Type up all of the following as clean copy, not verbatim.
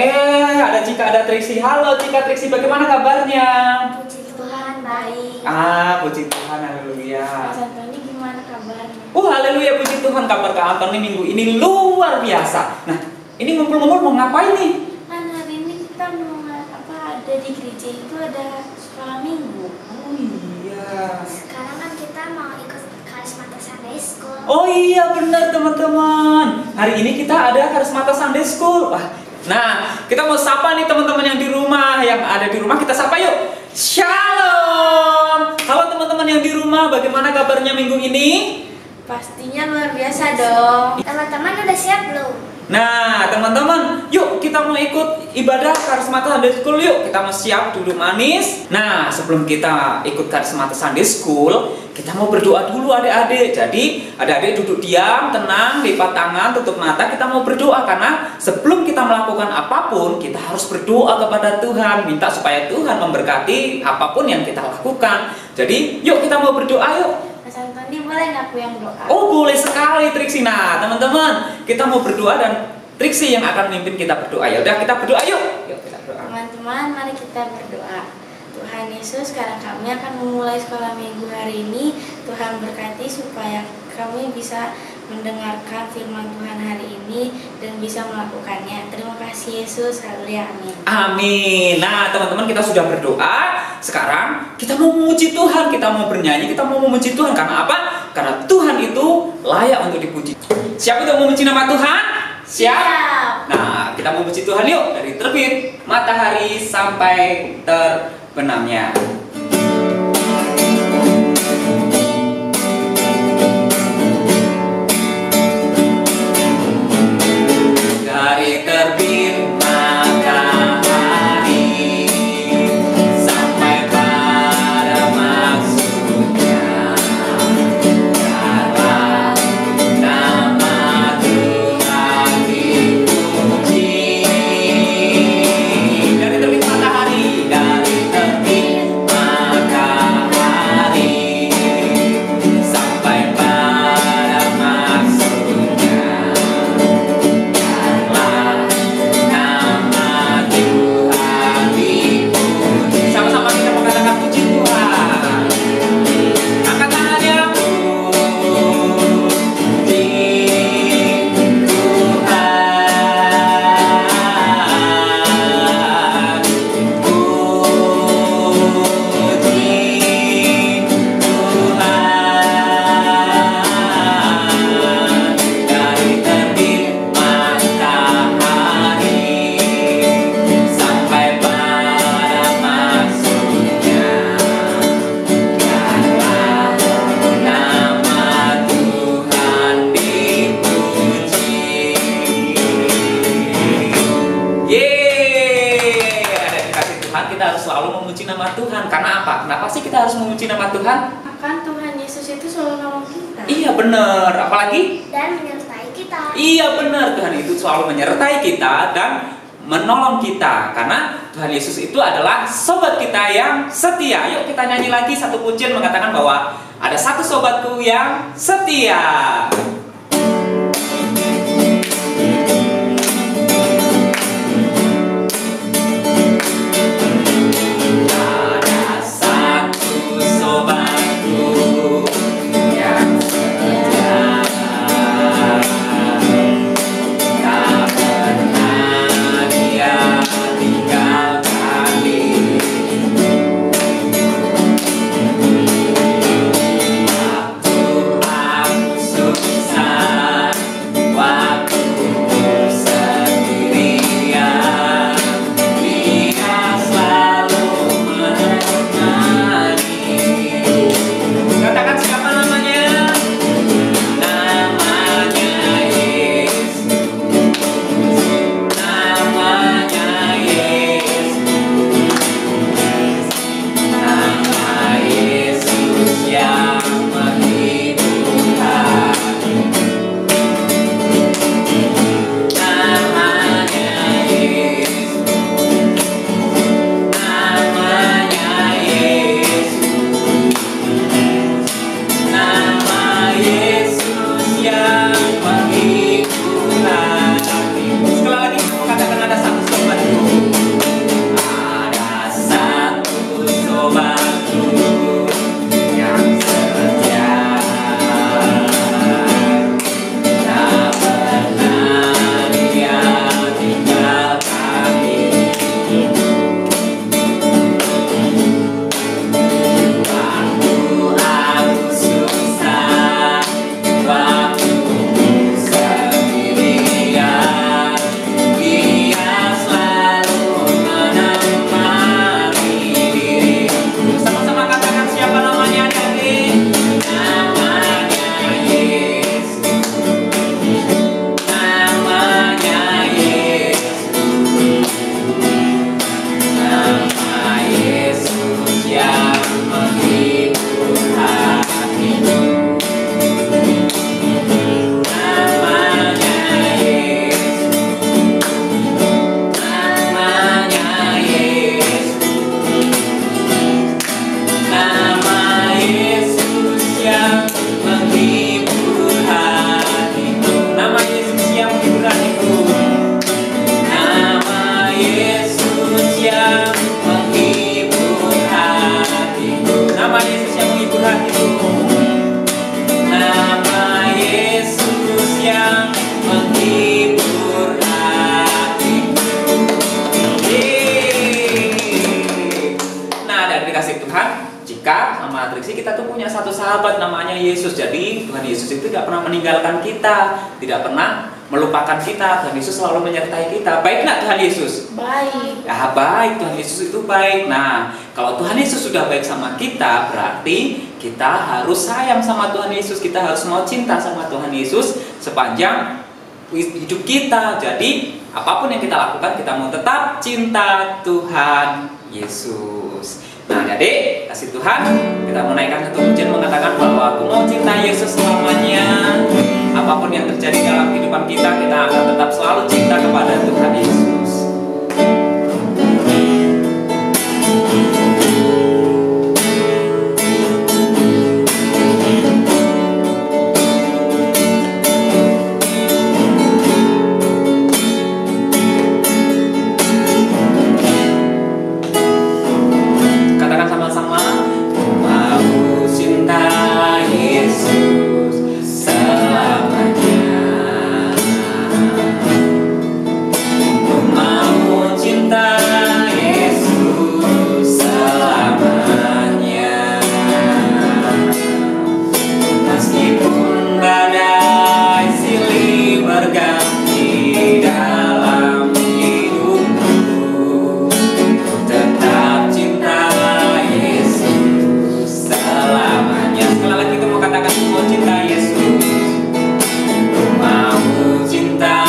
Ada Cika, ada Triksi. Halo Cika, Triksi, bagaimana kabarnya? Puji Tuhan, baik. Puji Tuhan, haleluya. Mas Antoni gimana kabarnya? Haleluya, puji Tuhan. Kabar Kak Antoni minggu ini luar biasa. Nah, ini ngumpul-ngumpul mau ngapain nih? Kan hari ini kita mau ada di gereja itu ada sekolah minggu. Oh iya. Sekarang kan kita mau ikut Karismata Sunday School. Oh iya benar teman-teman. Hari ini kita ada Karismata Sunday School. Nah, kita mau sapa nih teman-teman yang di rumah. Yang ada di rumah kita sapa yuk. Shalom. Halo teman-teman yang di rumah, bagaimana kabarnya minggu ini? Pastinya luar biasa dong. Teman-teman udah siap belum? Nah, teman-teman, yuk kita mau ikut ibadah Karismata Sunday School yuk. Kita mau siap duduk manis. Nah, sebelum kita ikut Karismata Sunday School, kita mau berdoa dulu adik-adik. Jadi, adik-adik duduk diam, tenang, lipat tangan, tutup mata. Kita mau berdoa karena sebelum kita melakukan apapun, kita harus berdoa kepada Tuhan, minta supaya Tuhan memberkati apapun yang kita lakukan. Jadi, yuk kita mau berdoa yuk. Mas Antoni boleh nggak aku yang doa? Oh boleh sekali Triksi. Nah teman-teman, kita mau berdoa dan Triksi yang akan memimpin kita berdoa. Ya udah kita berdoa yuk. Yuk kita berdoa. Teman-teman, mari kita berdoa. Tuhan Yesus, sekarang kami akan memulai sekolah minggu hari ini. Tuhan berkati supaya kami bisa mendengarkan firman Tuhan hari ini dan bisa melakukannya. Terima kasih Yesus, haleluya, amin. Amin. Nah teman-teman, kita sudah berdoa. Sekarang kita mau memuji Tuhan, kita mau bernyanyi, kita mau memuji Tuhan. Karena apa? Karena Tuhan itu layak untuk dipuji. Siapa yang mau memuji nama Tuhan? Siap. Nah kita mau memuji Tuhan yuk. Dari terbit matahari sampai terbenamnya. Dari terbit matahari sampai pada maksudnya, biarlah nama Tuhan dipuji. Dari terbit matahari, dari terbit matahari sampai pada maksudnya. Sama-sama kita mengatakan puji Tuhan. Angkat tangannya. Puji Tuhan. Puji Tuhan. Dari terbit matahari sampai pada maksudnya, biarlah nama Tuhan dipuji. Yeay, ada dikasih Tuhan, kita harus selalu memuji nama Tuhan. Karena apa? Kenapa sih kita harus memuji nama Tuhan? Akan Tuhan Yesus itu selalu nolong kita. Iya benar. Apalagi? Dan menyertai kita. Iya benar, Tuhan itu selalu menyertai kita dan menolong kita. Karena Tuhan Yesus itu adalah sobat kita yang setia. Yuk kita nyanyi lagi satu pujian mengatakan bahwa ada satu sobatku yang setia. Ada satu sobatku yang setia, tak pernah dia tinggalkan diri. Waktu aku susah Triksi, kita tuh punya satu sahabat namanya Yesus. Jadi Tuhan Yesus itu tidak pernah meninggalkan kita, tidak pernah melupakan kita. Tuhan Yesus selalu menyertai kita. Baik nggak Tuhan Yesus? Baik. Ya baik, Tuhan Yesus itu baik. Nah, kalau Tuhan Yesus sudah baik sama kita, berarti kita harus sayang sama Tuhan Yesus. Kita harus mau cinta sama Tuhan Yesus sepanjang hidup kita. Jadi apapun yang kita lakukan, kita mau tetap cinta Tuhan Yesus. Nah, jadi kasih Tuhan, kita menaikkan satu pujian mengatakan bahwa aku mau cinta Yesus selamanya. Apapun yang terjadi dalam kehidupan kita, kita akan tetap selalu cinta kepada Tuhan Yesus. Katakan sama-sama, mau cinta Yesus selamanya. Mau cinta Yesus selamanya. Meskipun badai silih berganti dalam hidupku, tetap cinta Yesus selamanya. Sekali lagi kita mau katakan, mau cinta Yesus. Mau cinta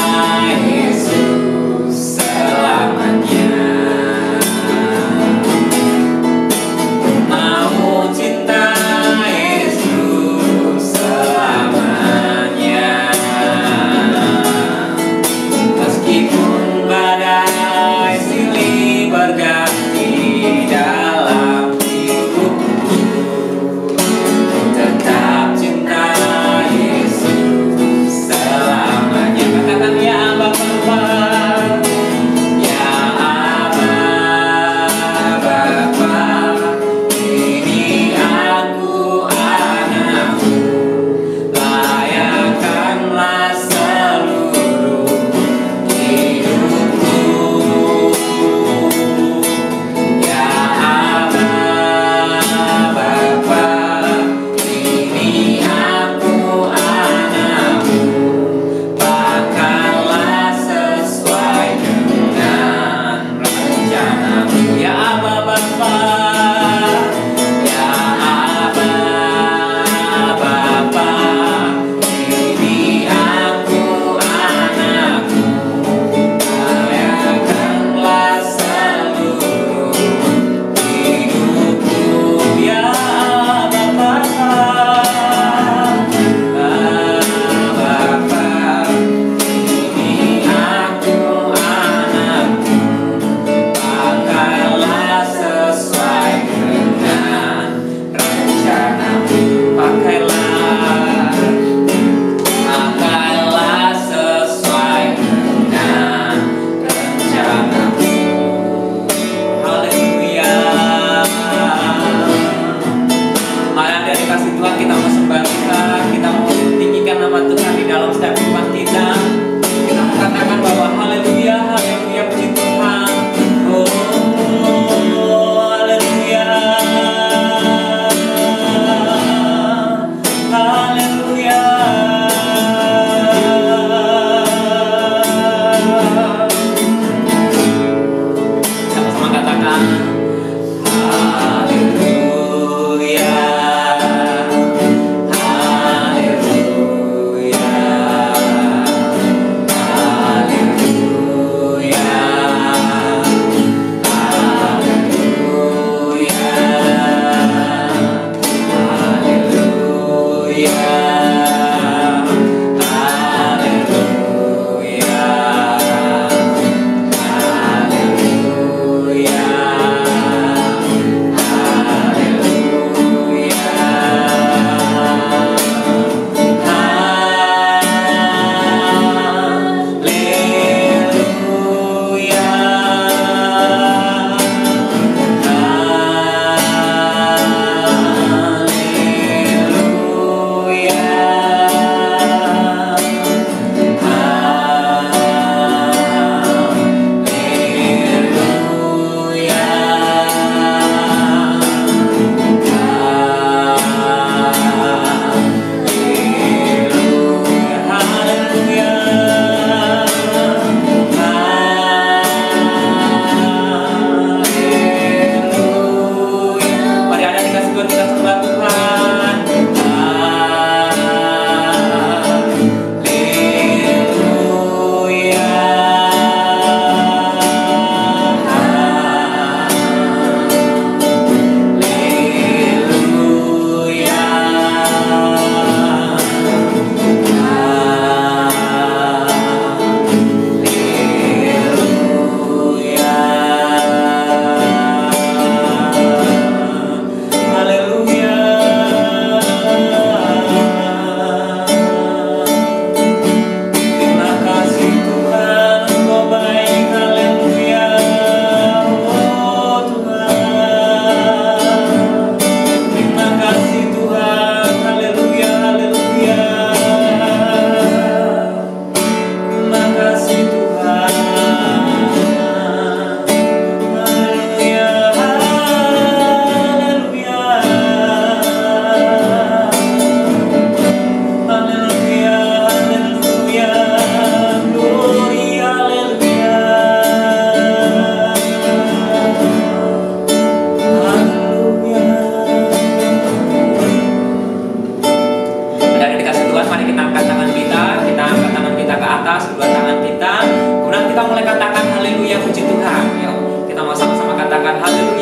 Yesus selamanya. Mau cinta Yesus selamanya. Meskipun badai silih berganti dalam hidupku, tetap cinta Yesus selamanya. Katakan ya Bapa, ya Bapa, ini aku anakmu, layakkanlah seluruh hidupku. Ya Bapa, ini aku anakmu, pakailah sesuai dengan rencanamu. Ya Bapa, ya Bapa, ini aku anakmu, layakkanlah seluruh hidupku. Ya Bapa, ini aku anakmu, pakailah sesuai dengan rencanamu. Pakailah sesuai dengan rencanamu. Haleluya. Mari dari kasih Tuhan kita mau sembah Tuhan, kita mau tinggikan nama Tuhan di dalam setiap kehidupan kita. Kita mengatakan bahwa haleluya, haleluya, puji Tuhan. Oh, haleluya. Haleluya. Sama-sama katakan haleluya. Haleluya. Haleluya.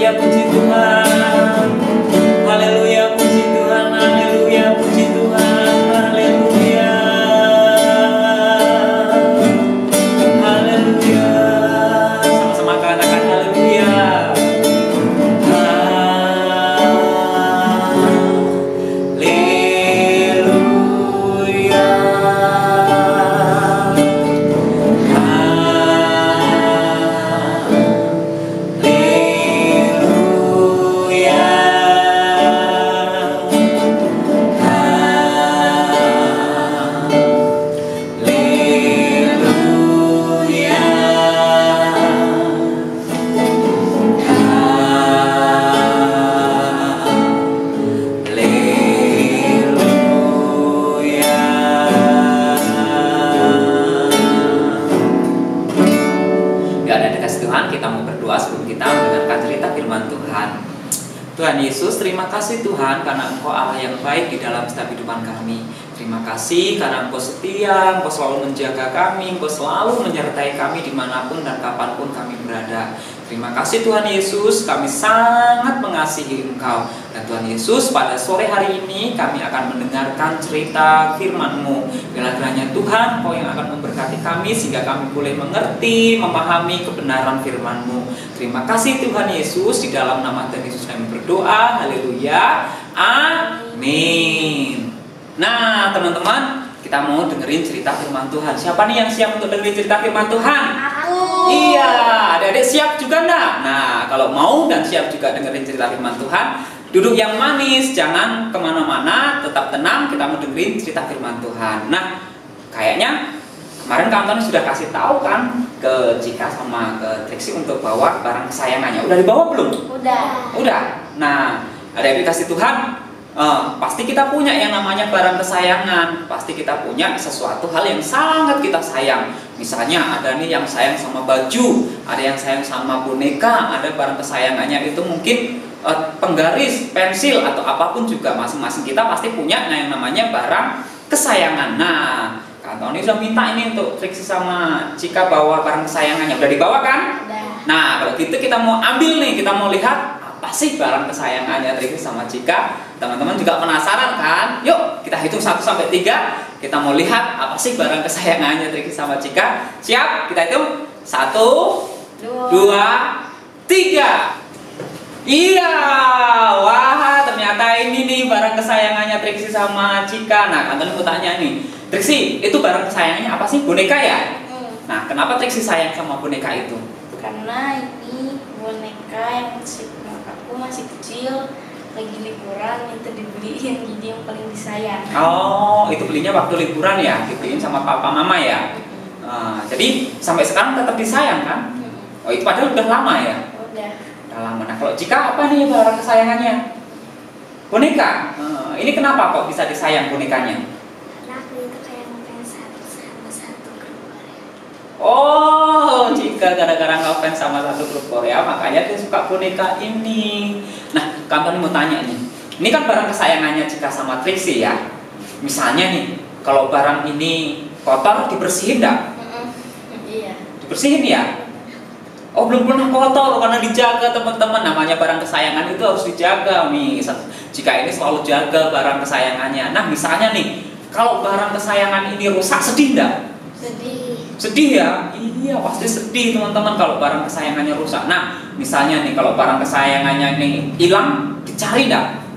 haleluya, puji Tuhan. Haleluya, puji Tuhan. Haleluya, puji Tuhan. Haleluya. Haleluya. Sama-sama katakan haleluya. Tuhan Yesus, terima kasih Tuhan karena Engkau Allah yang baik di dalam setiap kehidupan kami. Terima kasih karena Engkau setia, Engkau selalu menjaga kami, Engkau selalu menyertai kami dimanapun dan kapanpun kami berada. Terima kasih Tuhan Yesus, kami sangat mengasihi Engkau. Dan Tuhan Yesus, pada sore hari ini kami akan mendengarkan cerita firman-Mu. Bila kiranya Tuhan, Engkau yang akan memberkati kami sehingga kami boleh mengerti, memahami kebenaran firman-Mu. Terima kasih Tuhan Yesus, di dalam nama Tuhan Yesus kami berdoa. Haleluya. Amin. Nah, teman-teman, kita mau dengerin cerita firman Tuhan. Siapa nih yang siap untuk dengerin cerita firman Tuhan? Aku. Iya, adik-adik siap juga enggak? Nah, kalau mau dan siap juga dengerin cerita firman Tuhan, duduk yang manis, jangan kemana-mana, tetap tenang, kita mau dengerin cerita firman Tuhan. Nah, kayaknya kemarin Kak Antoni sudah kasih tahu kan ke Cika sama ke Triksi untuk bawa barang kesayangannya. Udah dibawa belum? Udah. Nah, adik-adik kasih Tuhan, pasti kita punya yang namanya barang kesayangan. Pasti kita punya sesuatu hal yang sangat kita sayang. Misalnya ada nih yang sayang sama baju, ada yang sayang sama boneka, ada barang kesayangannya itu mungkin penggaris, pensil atau apapun juga, masing-masing kita pasti punya yang namanya barang kesayangan. Nah, Kak Antoni sudah minta ini untuk Triksi sama Cika bawa barang kesayangannya. Udah dibawa kan? Udah. Nah, kalau gitu kita mau ambil nih, kita mau lihat apa sih barang kesayangannya Triksi sama Cika. Teman-teman juga penasaran kan? Yuk kita hitung 1 sampai 3. Kita mau lihat apa sih barang kesayangannya Triksi sama Cika. Siap? Kita hitung 1, 2, 3. Iya, wah ternyata ini nih barang kesayangannya Triksi sama Cika. Nah, Antoni mau tanya nih, Triksi, itu barang kesayangannya apa sih? Boneka ya? Nah, kenapa Triksi sayang sama boneka itu? Karena ini boneka yang aku masih kecil, lagi liburan, minta dibeliin, jadi yang paling disayang. Oh, itu belinya waktu liburan ya? Dibeliin sama papa mama ya? Jadi sampai sekarang tetap disayang kan? Oh, itu padahal udah lama ya? Udah. Lama. Nah, kalau Cika apa nih barang kesayangannya? Boneka. Ini kenapa kok bisa disayang bonekanya? Karena aku itu kayak ngefans sama satu grup Korea. Oh, Cika gara-gara ngefans sama satu grup Korea, makanya dia suka boneka ini. Nah, Kak Antoni mau tanya nih. Ini kan barang kesayangannya Cika sama Triksi ya. Misalnya nih, kalau barang ini kotor dibersihin enggak? Iya. Dibersihin ya? Oh, belum pernah kotor karena dijaga teman-teman. Namanya barang kesayangan itu harus dijaga nih. Jika ini selalu jaga barang kesayangannya. Nah, misalnya nih, kalau barang kesayangan ini rusak, sedih enggak? Sedih. Sedih ya? Iya, pasti sedih teman-teman kalau barang kesayangannya rusak. Nah, misalnya nih kalau barang kesayangannya ini hilang, dicari enggak?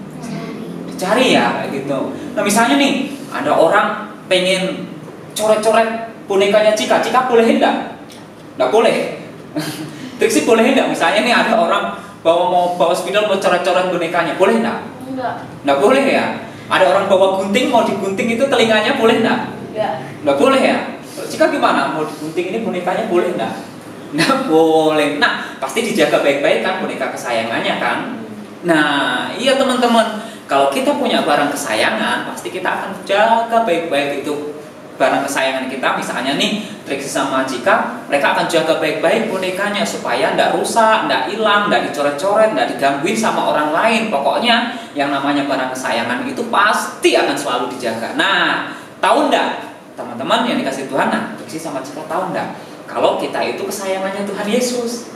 Dicari ya, kayak gitu. Nah, misalnya nih, ada orang pengen coret-coret bonekanya Cika. Cika bolehin enggak? Enggak boleh. Triksi boleh enggak? Misalnya nih ada orang bawa spidol mau coret-coret bonekanya, boleh enggak? Enggak boleh ya. Ada orang bawa gunting mau digunting itu telinganya, boleh enggak? Enggak boleh ya. Jika gimana? Mau digunting ini bonekanya, boleh enggak? Enggak boleh. Nah, pasti dijaga baik-baik kan boneka kesayangannya kan? Nah, iya teman-teman, kalau kita punya barang kesayangan, pasti kita akan jaga baik-baik itu barang kesayangan kita. Misalnya nih Triksi sama Cika, mereka akan jaga baik-baik bonekanya supaya ndak rusak, ndak hilang, ndak dicoret-coret, ndak digangguin sama orang lain. Pokoknya yang namanya barang kesayangan itu pasti akan selalu dijaga. Nah, tahu ndak teman-teman yang dikasih Tuhan? Nah, Triksi sama Cika tahu ndak kalau kita itu kesayangannya Tuhan Yesus?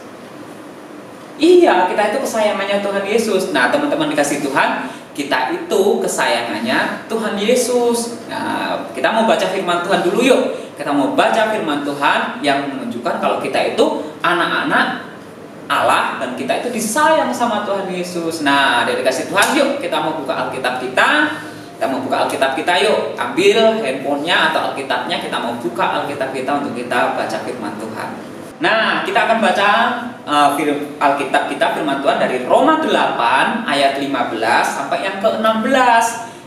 Iya, kita itu kesayangannya Tuhan Yesus. Nah, teman-teman dikasih Tuhan, kita itu kesayangannya Tuhan Yesus. Nah, kita mau baca firman Tuhan dulu yuk. Kita mau baca firman Tuhan yang menunjukkan kalau kita itu anak-anak Allah dan kita itu disayang sama Tuhan Yesus. Nah, dari kasih Tuhan yuk, kita mau buka Alkitab kita. Kita mau buka Alkitab kita yuk. Ambil handphonenya atau Alkitabnya, kita mau buka Alkitab kita untuk kita baca firman Tuhan. Nah, kita akan baca Alkitab kita firman Tuhan dari Roma 8 ayat 15 sampai yang ke-16.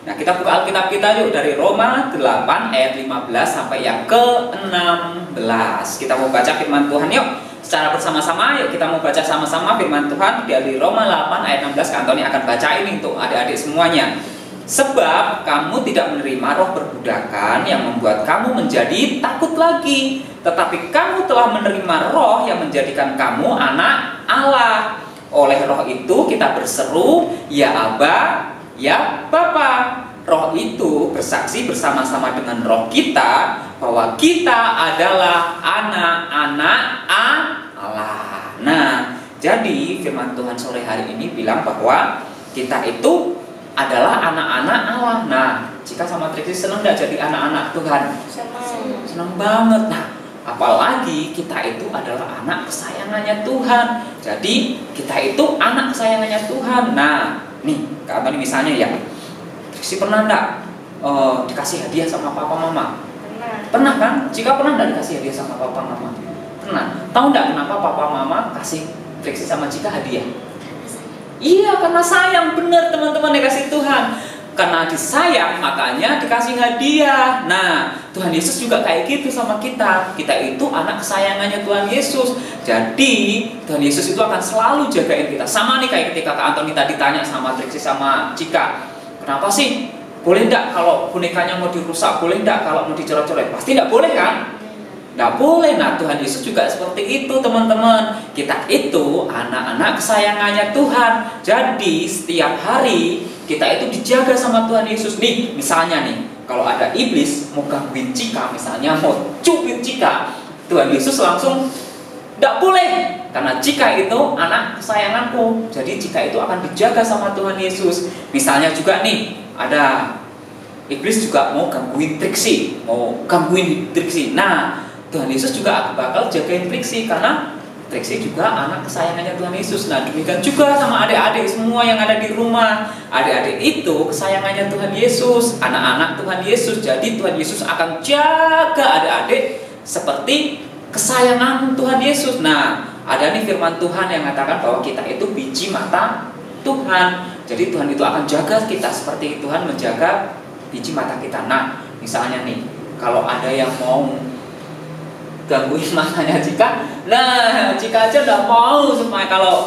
Nah, kita buka Alkitab kita yuk dari Roma 8 ayat 15 sampai yang ke-16. Kita mau baca firman Tuhan yuk. Secara bersama-sama yuk kita mau baca sama-sama firman Tuhan dari Roma 8 ayat 16. Kak Antoni akan baca ini untuk adik-adik semuanya. Sebab kamu tidak menerima roh perbudakan yang membuat kamu menjadi takut lagi, tetapi kamu telah menerima roh yang menjadikan kamu anak Allah. Oleh roh itu kita berseru, ya Aba, ya Bapa. Roh itu bersaksi bersama-sama dengan roh kita bahwa kita adalah anak-anak Allah. Nah, jadi firman Tuhan sore hari ini bilang bahwa kita itu adalah anak-anak Allah. Nah, jika sama Triksi senang gak jadi anak-anak Tuhan? Senang banget. Nah, apalagi kita itu adalah anak kesayangannya Tuhan. Jadi kita itu anak kesayangannya Tuhan. Nah, nih Kak Antoni misalnya ya, Triksi pernah enggak dikasih hadiah sama papa mama? Pernah kan? Jika pernah enggak dikasih hadiah sama papa mama? Pernah. Tahu enggak kenapa papa mama kasih Triksi sama Cika hadiah? Iya, karena sayang, benar teman-teman dikasih Tuhan. Karena disayang, makanya dikasih hadiah. Nah, Tuhan Yesus juga kayak gitu sama kita. Kita itu anak kesayangannya Tuhan Yesus. Jadi, Tuhan Yesus itu akan selalu jagain kita. Sama nih kayak ketika Kak Antoni tadi tanya sama Triksi sama Cika, kenapa sih? Boleh enggak kalau bonekanya mau dirusak? Boleh enggak kalau mau dicoret-coret? Pasti enggak boleh kan? Nggak boleh. Nah, Tuhan Yesus juga seperti itu teman-teman. Kita itu anak-anak kesayangannya Tuhan. Jadi setiap hari kita itu dijaga sama Tuhan Yesus. Nih, misalnya nih, kalau ada iblis mau gangguin Cika, misalnya mau cubit Cika, Tuhan Yesus langsung nggak boleh. Karena Cika itu anak kesayanganku. Jadi Cika itu akan dijaga sama Tuhan Yesus. Misalnya juga nih, ada iblis juga mau gangguin Triksi, Nah, Tuhan Yesus juga bakal jagain Triksi karena Triksi juga anak kesayangannya Tuhan Yesus. Nah, demikian juga sama adik-adik semua yang ada di rumah. Adik-adik itu kesayangannya Tuhan Yesus, anak-anak Tuhan Yesus. Jadi Tuhan Yesus akan jaga adik-adik seperti kesayangan Tuhan Yesus. Nah, ada nih firman Tuhan yang mengatakan bahwa kita itu biji mata Tuhan. Jadi Tuhan itu akan jaga kita seperti Tuhan menjaga biji mata kita. Nah, misalnya nih, kalau ada yang mau gangguin matanya Cika, nah Cika aja udah mau supaya kalau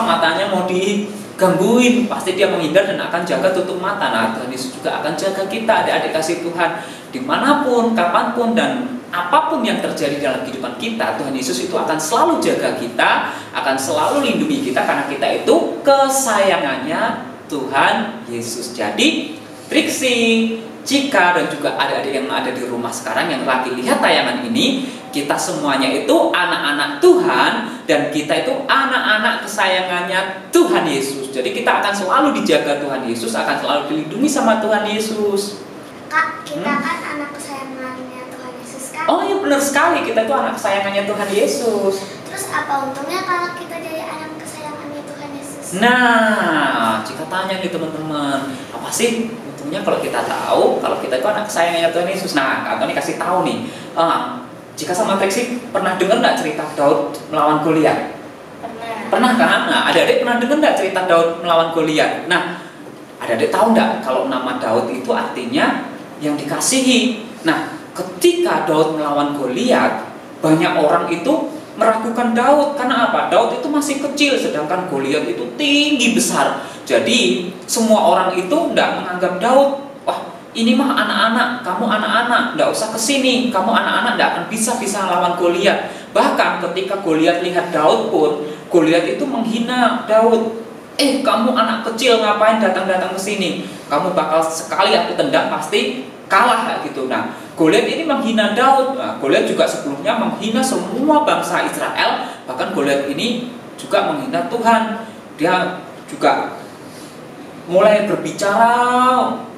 matanya mau digangguin, pasti dia menghindar dan akan jaga tutup mata. Nah, Tuhan Yesus juga akan jaga kita, adik-adik kasih Tuhan, dimanapun, kapanpun, dan apapun yang terjadi dalam kehidupan kita, Tuhan Yesus itu akan selalu jaga kita, akan selalu lindungi kita karena kita itu kesayangannya Tuhan Yesus. Jadi Triksi, Cika, dan juga adik-adik yang ada di rumah sekarang yang lagi lihat tayangan ini, kita semuanya itu anak-anak Tuhan dan kita itu anak-anak kesayangannya Tuhan Yesus. Jadi kita akan selalu dijaga Tuhan Yesus, akan selalu dilindungi sama Tuhan Yesus. Kak, kita kan anak kesayangannya Tuhan Yesus kan? Oh iya, benar sekali, kita itu anak kesayangannya Tuhan Yesus. Terus apa untungnya kalau kita jadi anak kesayangannya Tuhan Yesus? Nah, Cika tanya nih teman-teman, apa sih kalau kita tahu kalau kita itu anak kesayangannya Tuhan Yesus? Nah, Kak Antoni kasih tahu nih, Cika sama Triksi pernah dengar nggak cerita Daud melawan Goliat? Pernah kan? Nah, adik-adik pernah dengar nggak cerita Daud melawan Goliat? Nah, adik-adik tahu nggak kalau nama Daud itu artinya yang dikasihi? Nah, ketika Daud melawan Goliat, banyak orang itu meragukan Daud. Karena apa? Daud itu masih kecil, sedangkan Goliat itu tinggi besar. Jadi semua orang itu tidak menganggap Daud, wah ini mah anak-anak, kamu anak-anak, tidak usah kesini, kamu anak-anak tidak akan bisa lawan Goliat. Bahkan ketika Goliat lihat Daud pun, Goliat itu menghina Daud. Kamu anak kecil ngapain datang-datang ke sini? Kamu bakal sekali aku tendang pasti kalah gitu. Nah, Goliat ini menghina Daud. Nah, Goliat juga sebelumnya menghina semua bangsa Israel. Bahkan Goliat ini juga menghina Tuhan. Dia juga mulai berbicara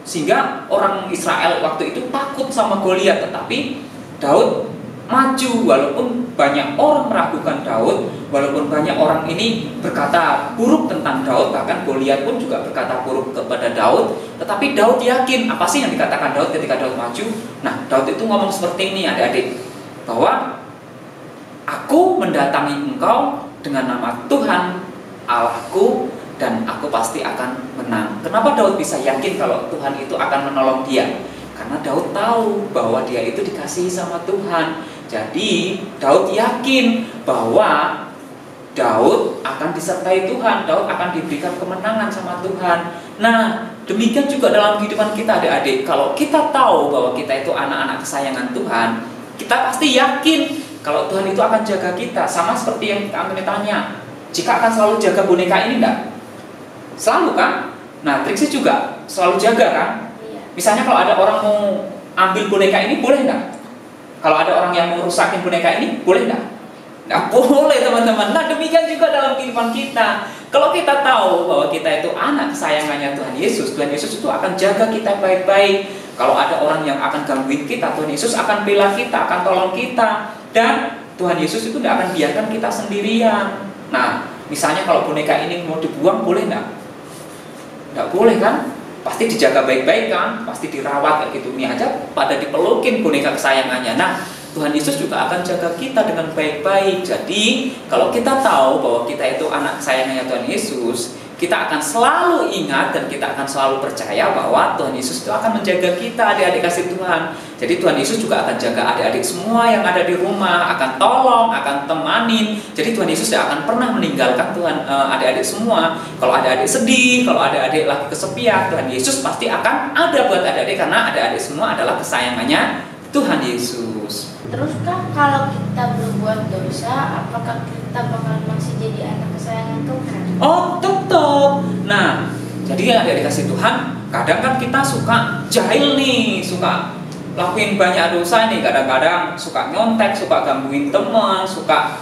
sehingga orang Israel waktu itu takut sama Goliat. Tetapi Daud maju walaupun banyak orang meragukan Daud, walaupun banyak orang ini berkata buruk tentang Daud, bahkan Goliat pun juga berkata buruk kepada Daud. Tetapi Daud yakin apa sih yang dikatakan Daud ketika Daud maju. Nah, Daud itu ngomong seperti ini adik-adik, bahwa aku mendatangi engkau dengan nama Tuhan Allahku dan aku pasti akan menang. Kenapa Daud bisa yakin kalau Tuhan itu akan menolong dia? Karena Daud tahu bahwa dia itu dikasihi sama Tuhan. Jadi Daud yakin bahwa Daud akan disertai Tuhan, Daud akan diberikan kemenangan sama Tuhan. Nah, demikian juga dalam kehidupan kita adik-adik. Kalau kita tahu bahwa kita itu anak-anak kesayangan Tuhan, kita pasti yakin kalau Tuhan itu akan jaga kita. Sama seperti yang kami tanya, jika akan selalu jaga boneka ini enggak? Selalu kan? Nah, Triksi juga selalu jaga kan? Misalnya kalau ada orang mau ambil boneka ini, boleh enggak? Kalau ada orang yang mau rusakin boneka ini, boleh enggak? Nggak boleh teman-teman. Nah, demikian juga dalam kehidupan kita. Kalau kita tahu bahwa kita itu anak kesayangannya Tuhan Yesus, Tuhan Yesus itu akan jaga kita baik-baik. Kalau ada orang yang akan gangguin kita, Tuhan Yesus akan bela kita, akan tolong kita. Dan Tuhan Yesus itu tidak akan biarkan kita sendirian. Nah, misalnya kalau boneka ini mau dibuang, boleh enggak? Nggak boleh kan? Pasti dijaga baik-baik kan? Pasti dirawat kayak gitu. Ini aja pada dipelukin boneka kesayangannya. Nah, Tuhan Yesus juga akan jaga kita dengan baik-baik. Jadi, kalau kita tahu bahwa kita itu anak kesayangannya Tuhan Yesus, kita akan selalu ingat dan kita akan selalu percaya bahwa Tuhan Yesus itu akan menjaga kita, adik-adik kasih Tuhan. Jadi Tuhan Yesus juga akan jaga adik-adik semua yang ada di rumah, akan tolong, akan temanin. Jadi Tuhan Yesus tidak akan pernah meninggalkan Tuhan adik-adik semua. Kalau adik-adik sedih, kalau adik-adik lagi kesepian, Tuhan Yesus pasti akan ada buat adik-adik karena adik-adik semua adalah kesayangannya Tuhan Yesus. Terus Kak, kalau kita berbuat dosa, apakah kita bakal masih jadi anak kesayangan Tuhan? Oh, tetap. Nah, jadi ya dari kasih Tuhan, kadang kan kita suka jahil nih, suka lakuin banyak dosa nih. Kadang-kadang suka nyontek, suka gangguin teman, suka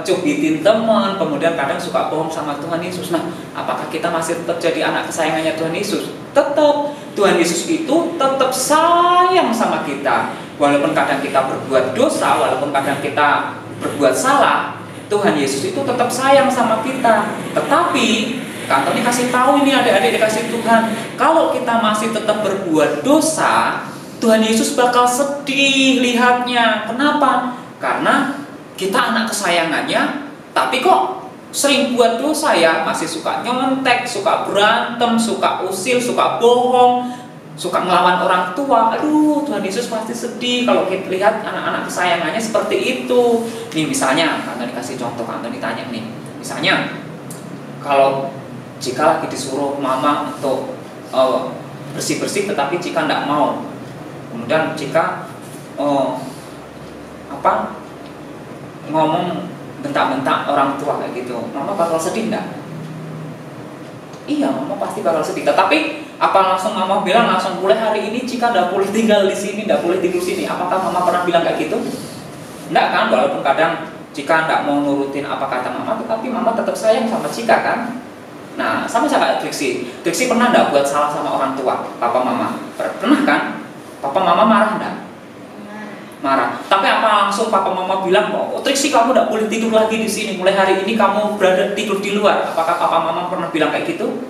cubitin teman, kemudian kadang suka bohong sama Tuhan Yesus. Nah, apakah kita masih tetap jadi anak kesayangannya Tuhan Yesus? Tetap. Tuhan Yesus itu tetap sayang sama kita. Walaupun kadang kita berbuat dosa, walaupun kadang kita berbuat salah, Tuhan Yesus itu tetap sayang sama kita. Tetapi Kak Antoni kasih tahu ini adik-adik dikasih Tuhan, kalau kita masih tetap berbuat dosa, Tuhan Yesus bakal sedih lihatnya. Kenapa? Karena kita anak kesayangannya, tapi kok sering buat dosa ya, masih suka nyontek, suka berantem, suka usil, suka bohong, suka ngelawan orang tua. Aduh, Tuhan Yesus pasti sedih kalau kita lihat anak-anak kesayangannya seperti itu. Nih misalnya, Antoni kasih contoh, Antoni tanya nih, misalnya kalau jika lagi disuruh mama untuk bersih-bersih, tetapi jika tidak mau, kemudian jika ngomong bentak-bentak orang tua kayak gitu, mama bakal sedih enggak? Iya, mama pasti bakal sedih. Tetapi apa langsung mama bilang langsung mulai hari ini Cika enggak boleh tinggal di sini, enggak boleh tidur sini? Apakah mama pernah bilang kayak gitu? Enggak kan? Walaupun kadang Cika enggak mau nurutin apa kata mama, tetapi mama tetap sayang sama Cika kan? Nah, sama kayak Triksi. Triksi pernah enggak buat salah sama orang tua, papa mama? Pernah kan? Papa mama marah enggak? Marah. Tapi apa langsung papa mama bilang, oh Triksi kamu tidak boleh tidur lagi di sini, mulai hari ini kamu berada tidur di luar? Apakah papa mama pernah bilang kayak gitu?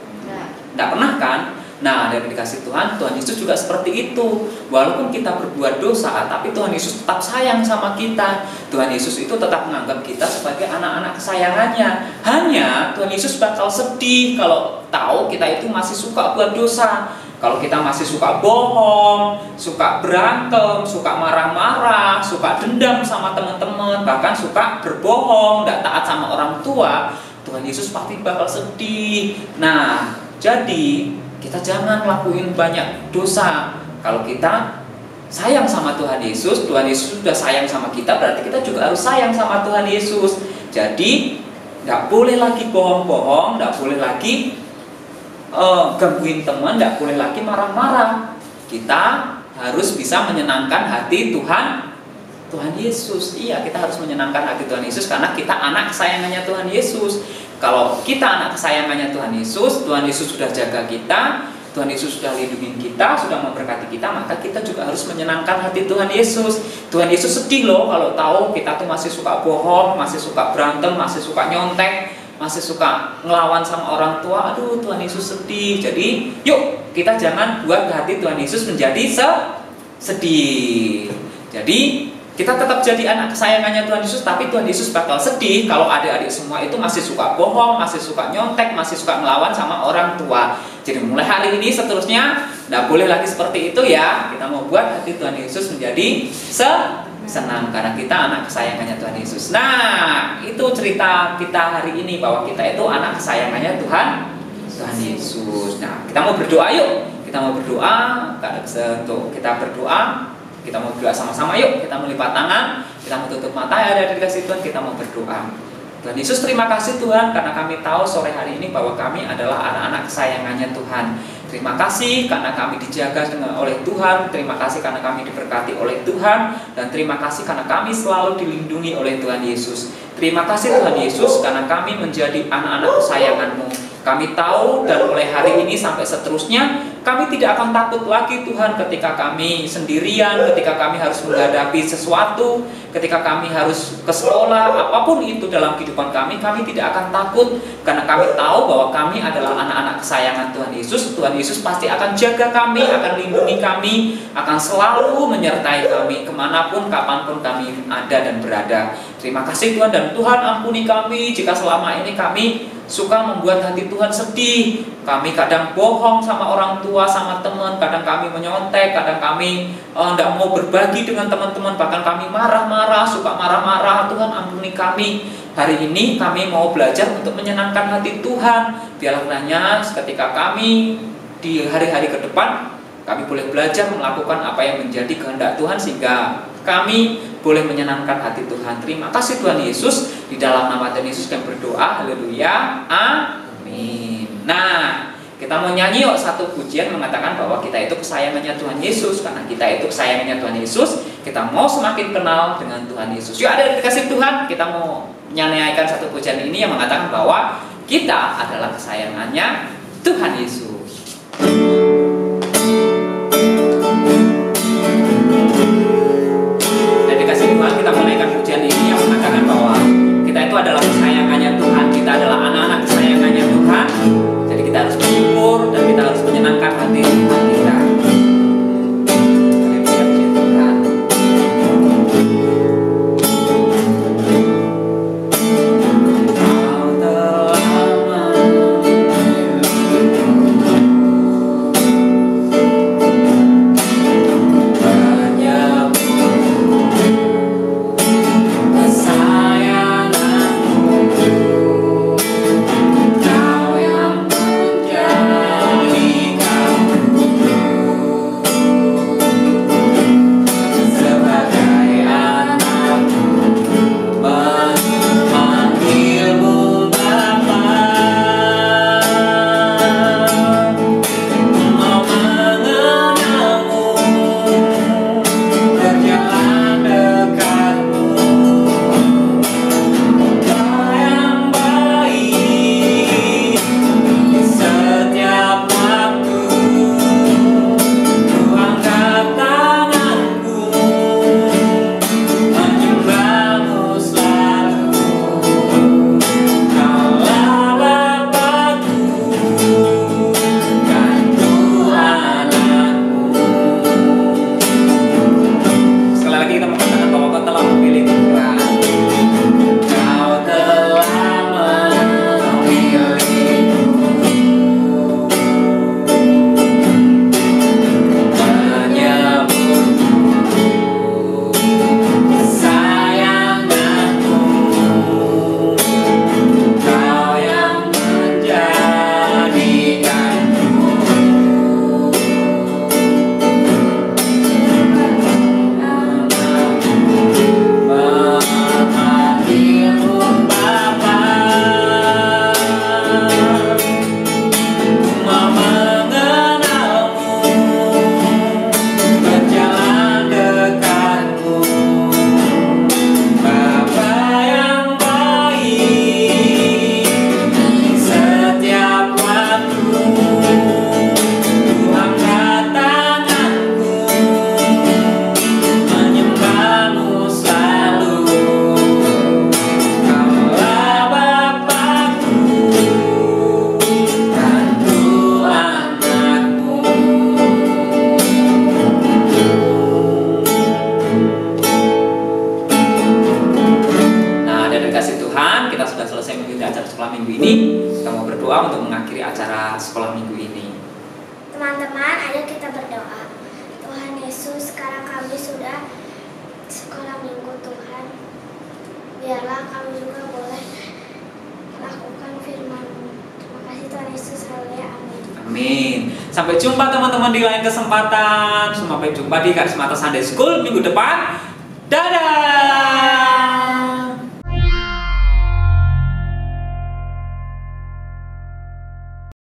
Tidak pernah kan? Nah, dari dikasih Tuhan, Tuhan Yesus juga seperti itu. Walaupun kita berbuat dosa, tapi Tuhan Yesus tetap sayang sama kita. Tuhan Yesus itu tetap menganggap kita sebagai anak-anak kesayangannya. Hanya Tuhan Yesus bakal sedih kalau tahu kita itu masih suka buat dosa. Kalau kita masih suka bohong, suka berantem, suka marah-marah, suka dendam sama teman-teman, bahkan suka berbohong, tidak taat sama orang tua, Tuhan Yesus pasti bakal sedih. Nah, jadi kita jangan lakuin banyak dosa. Kalau kita sayang sama Tuhan Yesus sudah sayang sama kita, berarti kita juga harus sayang sama Tuhan Yesus. Jadi, tidak boleh lagi bohong-bohong, tidak boleh lagi gangguin teman, tidak boleh lagi marah-marah. Kita harus bisa menyenangkan hati Tuhan Tuhan Yesus. Iya, kita harus menyenangkan hati Tuhan Yesus karena kita anak kesayangannya Tuhan Yesus. Kalau kita anak kesayangannya Tuhan Yesus sudah jaga kita, Tuhan Yesus sudah lindungi kita, sudah memberkati kita, maka kita juga harus menyenangkan hati Tuhan Yesus. Tuhan Yesus sedih loh kalau tahu kita tuh masih suka bohong, masih suka berantem, masih suka nyontek, masih suka ngelawan sama orang tua. Aduh, Tuhan Yesus sedih. Jadi yuk kita jangan buat hati Tuhan Yesus menjadi sedih. Jadi kita tetap jadi anak kesayangannya Tuhan Yesus, tapi Tuhan Yesus bakal sedih kalau adik-adik semua itu masih suka bohong, masih suka nyontek, masih suka ngelawan sama orang tua. Jadi mulai hari ini seterusnya nggak boleh lagi seperti itu ya. Kita mau buat hati Tuhan Yesus menjadi senang karena kita anak kesayangannya Tuhan Yesus. Nah, itu cerita kita hari ini bahwa kita itu anak kesayangannya Tuhan Yesus. Nah, kita mau berdoa yuk. Kita mau berdoa, kita mau berdoa sama-sama yuk. Kita melipat tangan, kita mau tutup mata ya, ada di kasih Tuhan, kita mau berdoa. Tuhan Yesus, terima kasih Tuhan karena kami tahu sore hari ini bahwa kami adalah anak-anak kesayangannya Tuhan. Terima kasih karena kami dijaga oleh Tuhan. Terima kasih karena kami diberkati oleh Tuhan. Dan terima kasih karena kami selalu dilindungi oleh Tuhan Yesus. Terima kasih Tuhan Yesus karena kami menjadi anak-anak kesayangan-Mu. Kami tahu dan mulai hari ini sampai seterusnya kami tidak akan takut lagi Tuhan ketika kami sendirian, ketika kami harus menghadapi sesuatu, ketika kami harus ke sekolah, apapun itu dalam kehidupan kami tidak akan takut karena kami tahu bahwa kami adalah anak-anak kesayangan Tuhan Yesus. Tuhan Yesus pasti akan jaga kami, akan lindungi kami, akan selalu menyertai kami kemanapun, kapanpun kami ada dan berada. Terima kasih Tuhan, dan Tuhan ampuni kami jika selama ini kami suka membuat hati Tuhan sedih. Kami kadang bohong sama orang tua, sama teman, kadang kami menyontek, kadang kami tidak mau berbagi dengan teman-teman, bahkan kami marah-marah, suka marah-marah. Tuhan ampuni kami. Hari ini kami mau belajar untuk menyenangkan hati Tuhan. Biarlah kiranya ketika kami di hari-hari ke depan, kami boleh belajar melakukan apa yang menjadi kehendak Tuhan sehingga kami boleh menyenangkan hati Tuhan. Terima kasih Tuhan Yesus. Di dalam nama Tuhan Yesus kami berdoa. Haleluya. Amin. Nah, kita mau nyanyi yuk satu pujian mengatakan bahwa kita itu kesayangannya Tuhan Yesus. Karena kita itu kesayangannya Tuhan Yesus, kita mau semakin kenal dengan Tuhan Yesus. Yuk, ada dikasih Tuhan, kita mau nyanyikan satu pujian ini yang mengatakan bahwa kita adalah kesayangannya Tuhan Yesus. Tuhan, kita menaikkan pujian ini yang mengatakan bahwa kita itu adalah kesayangannya Tuhan, kita adalah anak-anak kesayangannya Tuhan. Jadi kita harus bersyukur dan kita harus menyenangkan hati Tuhan kita. minggu ini, kita mau berdoa untuk mengakhiri acara sekolah minggu ini. Teman-teman, ayo kita berdoa. Tuhan Yesus, sekarang kami sudah sekolah minggu Tuhan. Biarlah kami juga boleh lakukan firman-Mu. Terima kasih Tuhan Yesus, haleluya, amin. Amin. Sampai jumpa teman-teman di lain kesempatan. Sampai jumpa di Karismata Sunday School minggu depan. Dadah.